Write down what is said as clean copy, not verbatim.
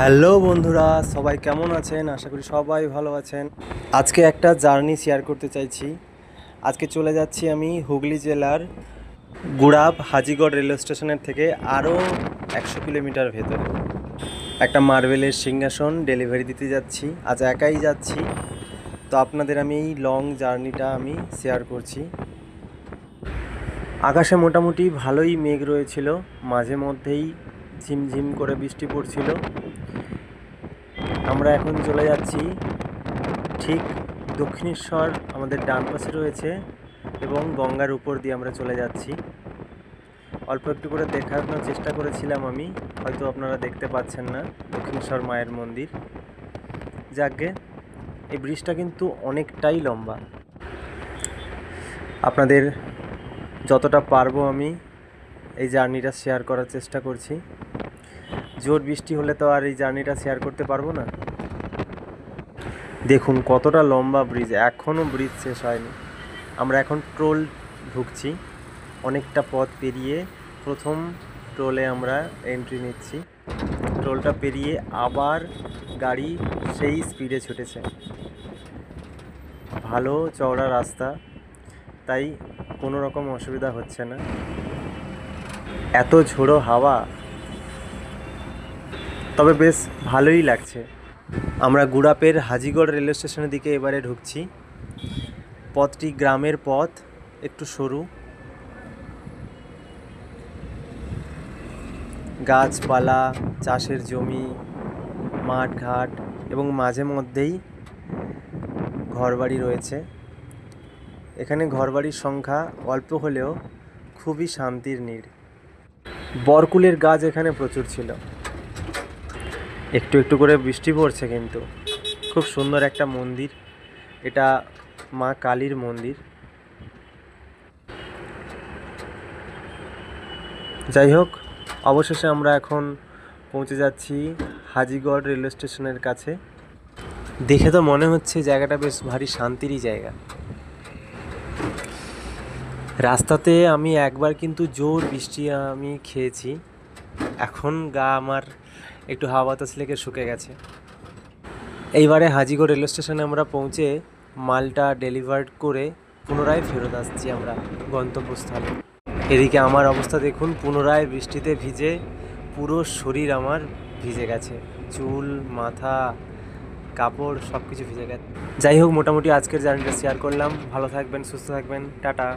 Hello বন্ধুরা, সবাই কেমন আছেন? আশা করি সবাই ভালো আছেন। আজকে একটা জার্নি শেয়ার করতে চাইছি। আজকে চলে যাচ্ছি আমি হুগলি জেলার গুড়াব হাজিগড় রেলওয়ে স্টেশনের থেকে আরও 100 কিলোমিটার ভেতরে একটা মার্বেলের সিংহাসন ডেলিভারি দিতে যাচ্ছি। আজ একাই যাচ্ছি, তো আপনাদের আমি এই লং জার্নিটা আমি শেয়ার করছি। আকাশে মোটামুটি ভালোই মেঘ রয়েছিল, মাঝে মধ্যেই ঝিমঝিম করে বৃষ্টি পড়ছিল। আমরা এখন চলে যাচ্ছি ঠিক দক্ষিণেশ্বর আমাদের ডান পাশে রয়েছে এবং গঙ্গার উপর দিয়ে আমরা চলে যাচ্ছি। অল্প একটু করে দেখানোর চেষ্টা করেছিলাম আমি, হয়তো আপনারা দেখতে পাচ্ছেন না দক্ষিণেশ্বর মায়ের মন্দির। যাকগে, এই ব্রিজটা কিন্তু অনেকটাই লম্বা। আপনাদের যতটা পারবো আমি এই জার্নিটা শেয়ার করার চেষ্টা করছি। জোর বৃষ্টি হলে তো আর এই জার্নিটা শেয়ার করতে পারবো না। দেখুন কতটা লম্বা ব্রিজ, এখনও ব্রিজ শেষ হয়নি। আমরা এখন টোল ঢুকছি, অনেকটা পথ পেরিয়ে প্রথম টোলে আমরা এন্ট্রি নিচ্ছি। টোলটা পেরিয়ে আবার গাড়ি সেই স্পিডে ছুটেছে। ভালো চওড়া রাস্তা, তাই কোনো রকম অসুবিধা হচ্ছে না। এত ঝোড়ো হাওয়া, তবে বেশ ভালোই লাগছে। আমরা গুড়াপের হাজিগড় রেলওয়ে স্টেশনের দিকে এবারে ঢুকছি। পথটি গ্রামের পথ, একটু সরু, গাছপালা, চাষের জমি, মাঠঘাট এবং মাঝে মধ্যেই ঘরবাড়ি রয়েছে। এখানে ঘরবাড়ির সংখ্যা অল্প হলেও খুবই শান্তির নীড়। বরকুলের গাছ এখানে প্রচুর ছিল। একটু একটু করে বৃষ্টি পড়ছে, কিন্তু খুব সুন্দর একটা মন্দির। এটা মা কালীর মন্দির। যাই হোক, অবশেষে আমরা এখন পৌঁছে যাচ্ছি হাজিগড় রেলওয়ে স্টেশনের কাছে। দেখে তো মনে হচ্ছে জায়গাটা বেশ ভারী শান্তিরই জায়গা। রাস্তাতে আমি একবার কিন্তু জোর বৃষ্টি আমি খেয়েছি, এখন গা আমার একটু হাওয়া বাতাস লেগে শুকে গেছে। এইবারে হাজিগড় রেলওয়ে স্টেশনে আমরা পৌঁছে মালটা ডেলিভার্ড করে পুনরায় ফেরত আসছি আমরা গন্তব্যস্থলে। এদিকে আমার অবস্থা দেখুন, পুনরায় বৃষ্টিতে ভিজে পুরো শরীর আমার ভিজে গেছে, চুল, মাথা, কাপড় সব কিছু ভিজে গেছে। যাই হোক, মোটামুটি আজকের জার্নিটা শেয়ার করলাম। ভালো থাকবেন, সুস্থ থাকবেন, টাটা।